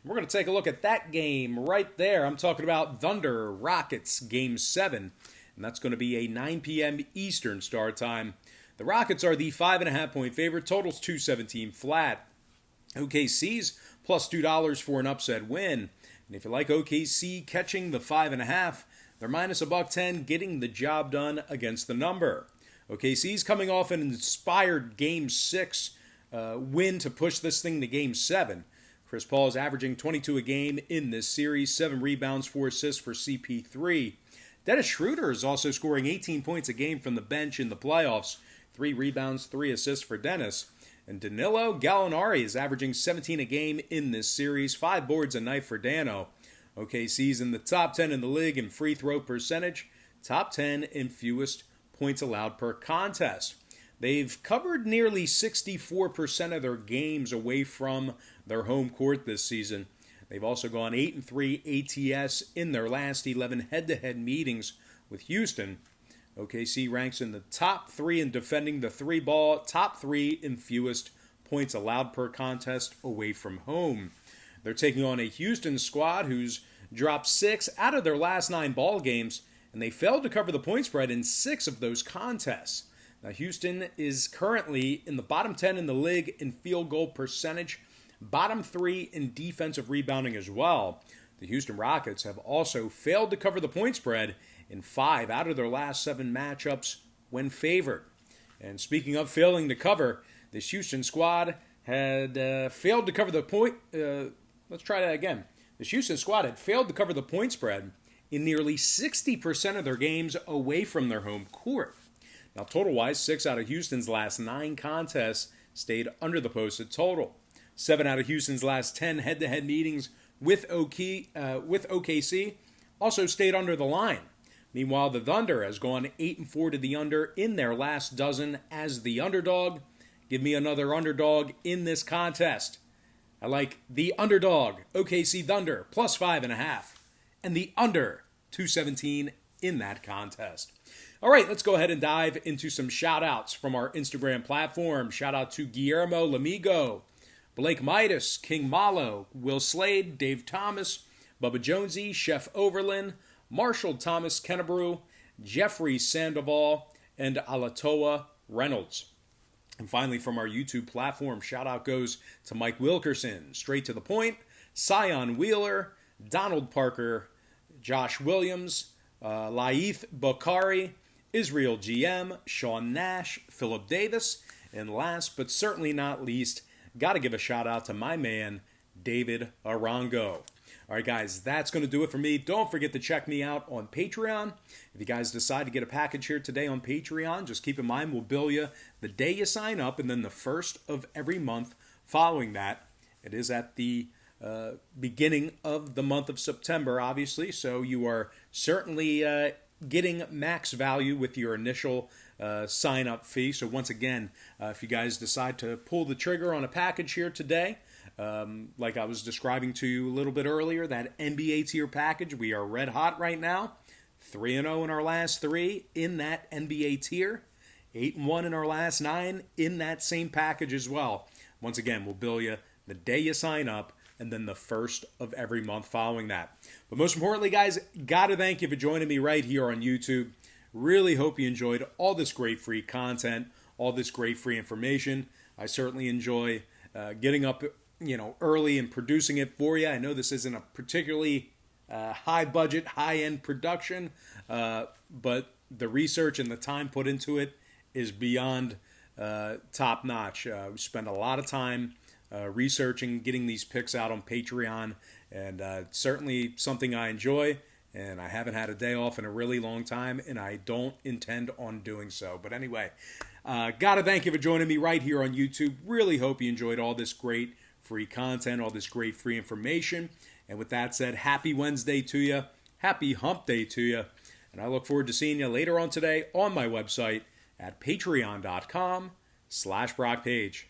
We're going to take a look at that game right there. I'm talking about Thunder Rockets Game 7, and that's going to be a 9 p.m. Eastern start time. The Rockets are the 5.5-point favorite. Total's 217 flat. OKC's plus $2 for an upset win. And if you like OKC catching the 5.5, they're minus $1.10, getting the job done against the number. OKC's coming off an inspired Game 6 win to push this thing to Game 7. Chris Paul is averaging 22 a game in this series, 7 rebounds, 4 assists for CP3. Dennis Schroeder is also scoring 18 points a game from the bench in the playoffs, 3 rebounds, 3 assists for Dennis. And Danilo Gallinari is averaging 17 a game in this series, 5 boards a night for Dano. OKC's in the top 10 in the league in free throw percentage, top 10 in fewest points allowed per contest. They've covered nearly 64% of their games away from their home court this season. They've also gone 8-3 ATS in their last 11 head-to-head meetings with Houston. OKC ranks in the top 3 in defending the 3 ball, top 3 in fewest points allowed per contest away from home. They're taking on a Houston squad who's dropped 6 out of their last 9 ball games, and they failed to cover the point spread in 6 of those contests. Now, Houston is currently in the bottom 10 in the league in field goal percentage, bottom 3 in defensive rebounding as well. The Houston Rockets have also failed to cover the point spread in 5 out of their last 7 matchups when favored. And speaking of failing to cover, this Houston squad had failed to cover the point. Let's try that again. This Houston squad had failed to cover the point spread in nearly 60% of their games away from their home court. Now, total-wise, 6 out of Houston's last 9 contests stayed under the posted total. 7 out of Houston's last 10 head-to-head meetings with OKC also stayed under the line. Meanwhile, the Thunder has gone 8-4 to the under in their last dozen as the underdog. Give me another underdog in this contest. I like the underdog, OKC Thunder, plus 5.5, and the under 217 in that contest. All right, let's go ahead and dive into some shout-outs from our Instagram platform. Shout-out to Guillermo Lamigo, Blake Midas, King Malo, Will Slade, Dave Thomas, Bubba Jonesy, Chef Overland, Marshall Thomas Kennebrew, Jeffrey Sandoval, and Alatoa Reynolds. And finally, from our YouTube platform, shout-out goes to Mike Wilkerson, Straight to the Point, Sion Wheeler, Donald Parker, Josh Williams, Laith Bakari, Israel GM, Sean Nash, Philip Davis, and last but certainly not least, got to give a shout out to my man, David Arango. All right, guys, that's going to do it for me. Don't forget to check me out on Patreon. If you guys decide to get a package here today on Patreon, just keep in mind we'll bill you the day you sign up and then the first of every month following that. It is at the beginning of the month of September, obviously, so you are certainly getting max value with your initial sign-up fee. So once again, if you guys decide to pull the trigger on a package here today, like I was describing to you a little bit earlier, that NBA tier package, we are red hot right now. 3-0 in our last 3 in that NBA tier. 8-1 in our last 9 in that same package as well. Once again, we'll bill you the day you sign up and then the first of every month following that. But most importantly, guys, got to thank you for joining me right here on YouTube. Really hope you enjoyed all this great free content, all this great free information. I certainly enjoy getting up early and producing it for you. I know this isn't a particularly high budget, high end production, but the research and the time put into it is beyond top notch. We spend a lot of time researching, getting these picks out on Patreon, and certainly something I enjoy. And I haven't had a day off in a really long time, and I don't intend on doing so. But anyway, gotta thank you for joining me right here on YouTube. Really hope you enjoyed all this great free content, all this great free information. And with that said, happy Wednesday to you. Happy hump day to you. And I look forward to seeing you later on today on my website at patreon.com/BrockPage.